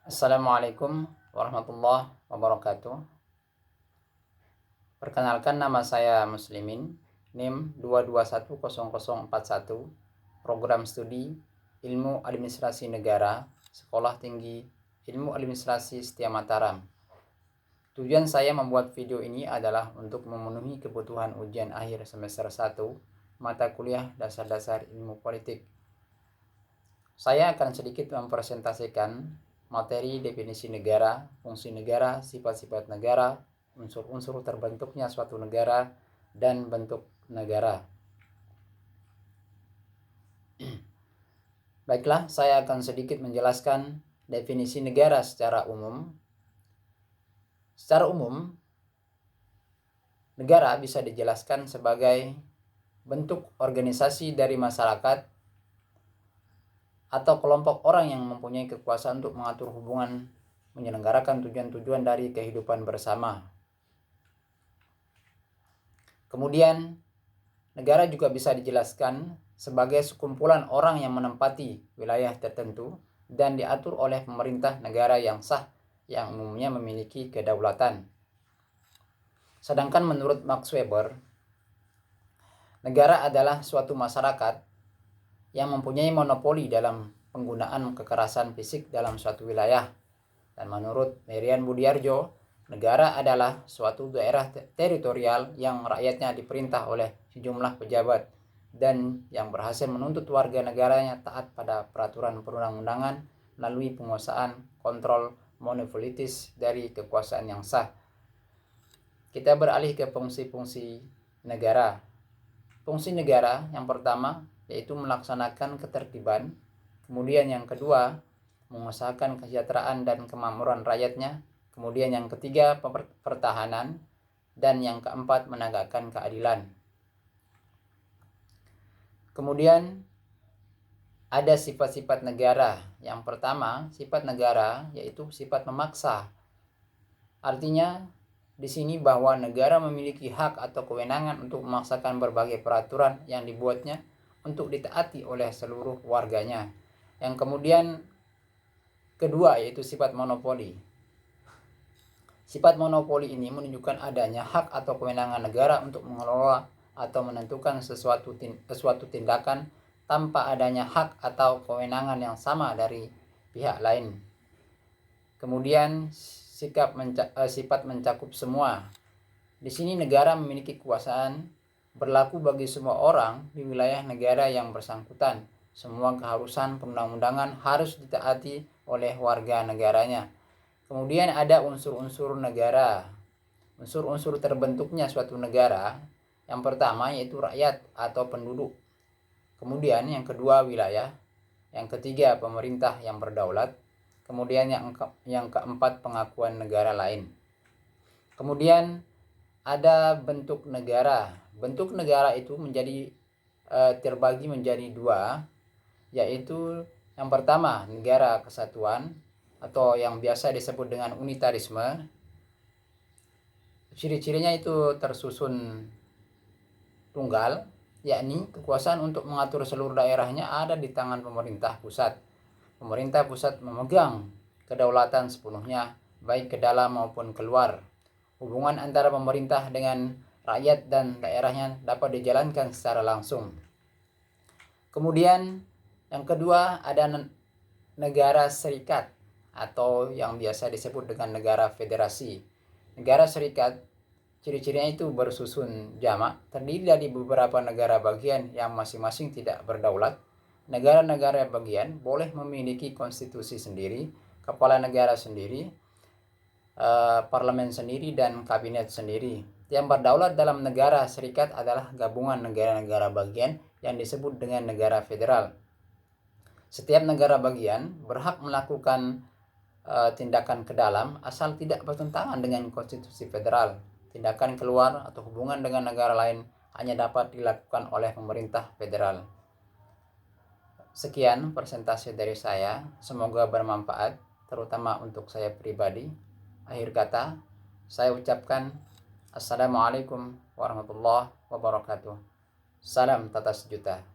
Assalamualaikum warahmatullahi wabarakatuh. Perkenalkan, nama saya Muslimin, NIM 2210041, Program Studi Ilmu Administrasi Negara, Sekolah Tinggi Ilmu Administrasi Setia Mataram. Tujuan saya membuat video ini adalah untuk memenuhi kebutuhan ujian akhir semester 1 mata kuliah Dasar-Dasar Ilmu Politik. Saya akan sedikit mempresentasikan materi definisi negara, fungsi negara, sifat-sifat negara, unsur-unsur terbentuknya suatu negara, dan bentuk negara. Baiklah, saya akan sedikit menjelaskan definisi negara secara umum. Secara umum, negara bisa dijelaskan sebagai bentuk organisasi dari masyarakat atau kelompok orang yang mempunyai kekuasaan untuk mengatur hubungan, menyelenggarakan tujuan-tujuan dari kehidupan bersama. Kemudian, negara juga bisa dijelaskan sebagai sekumpulan orang yang menempati wilayah tertentu dan diatur oleh pemerintah negara yang sah, yang umumnya memiliki kedaulatan. Sedangkan menurut Max Weber, negara adalah suatu masyarakat yang mempunyai monopoli dalam penggunaan kekerasan fisik dalam suatu wilayah. Dan menurut Merian Budiarjo, negara adalah suatu daerah teritorial yang rakyatnya diperintah oleh sejumlah pejabat dan yang berhasil menuntut warga negaranya taat pada peraturan perundang-undangan melalui penguasaan kontrol monopolitis dari kekuasaan yang sah. Kita beralih ke fungsi-fungsi negara. Fungsi negara yang pertama yaitu melaksanakan ketertiban, kemudian yang kedua mengusahakan kesejahteraan dan kemakmuran rakyatnya, kemudian yang ketiga pertahanan, dan yang keempat menegakkan keadilan. Kemudian ada sifat-sifat negara. Yang pertama, sifat negara yaitu sifat memaksa. Artinya di sini bahwa negara memiliki hak atau kewenangan untuk memaksakan berbagai peraturan yang dibuatnya untuk ditaati oleh seluruh warganya. Yang kemudian kedua yaitu sifat monopoli. Sifat monopoli ini menunjukkan adanya hak atau kewenangan negara untuk mengelola atau menentukan sesuatu tindakan tanpa adanya hak atau kewenangan yang sama dari pihak lain. Kemudian sifat mencakup semua. Di sini negara memiliki kekuasaan berlaku bagi semua orang di wilayah negara yang bersangkutan. Semua keharusan perundang-undangan harus ditaati oleh warga negaranya. Kemudian ada unsur-unsur negara. Unsur-unsur terbentuknya suatu negara, yang pertama yaitu rakyat atau penduduk. Kemudian yang kedua wilayah. Yang ketiga pemerintah yang berdaulat. Kemudian yang keempat pengakuan negara lain. Kemudian ada bentuk negara. Bentuk negara itu terbagi menjadi dua, yaitu yang pertama negara kesatuan atau yang biasa disebut dengan unitarisme. Ciri-cirinya itu tersusun tunggal, yakni kekuasaan untuk mengatur seluruh daerahnya ada di tangan pemerintah pusat. Pemerintah pusat memegang kedaulatan sepenuhnya baik ke dalam maupun keluar. Hubungan antara pemerintah dengan rakyat dan daerahnya dapat dijalankan secara langsung. Kemudian yang kedua ada negara serikat atau yang biasa disebut dengan negara federasi. Negara serikat ciri-cirinya itu bersusun jamak, terdiri dari beberapa negara bagian yang masing-masing tidak berdaulat. Negara-negara bagian boleh memiliki konstitusi sendiri, kepala negara sendiri, parlemen sendiri, dan kabinet sendiri. Yang berdaulat dalam negara serikat adalah gabungan negara-negara bagian yang disebut dengan negara federal. Setiap negara bagian berhak melakukan tindakan ke dalam asal tidak bertentangan dengan konstitusi federal. Tindakan keluar atau hubungan dengan negara lain hanya dapat dilakukan oleh pemerintah federal. Sekian presentasi dari saya, semoga bermanfaat, terutama untuk saya pribadi. Akhir kata, saya ucapkan Assalamualaikum warahmatullahi wabarakatuh. Salam tata sejuta.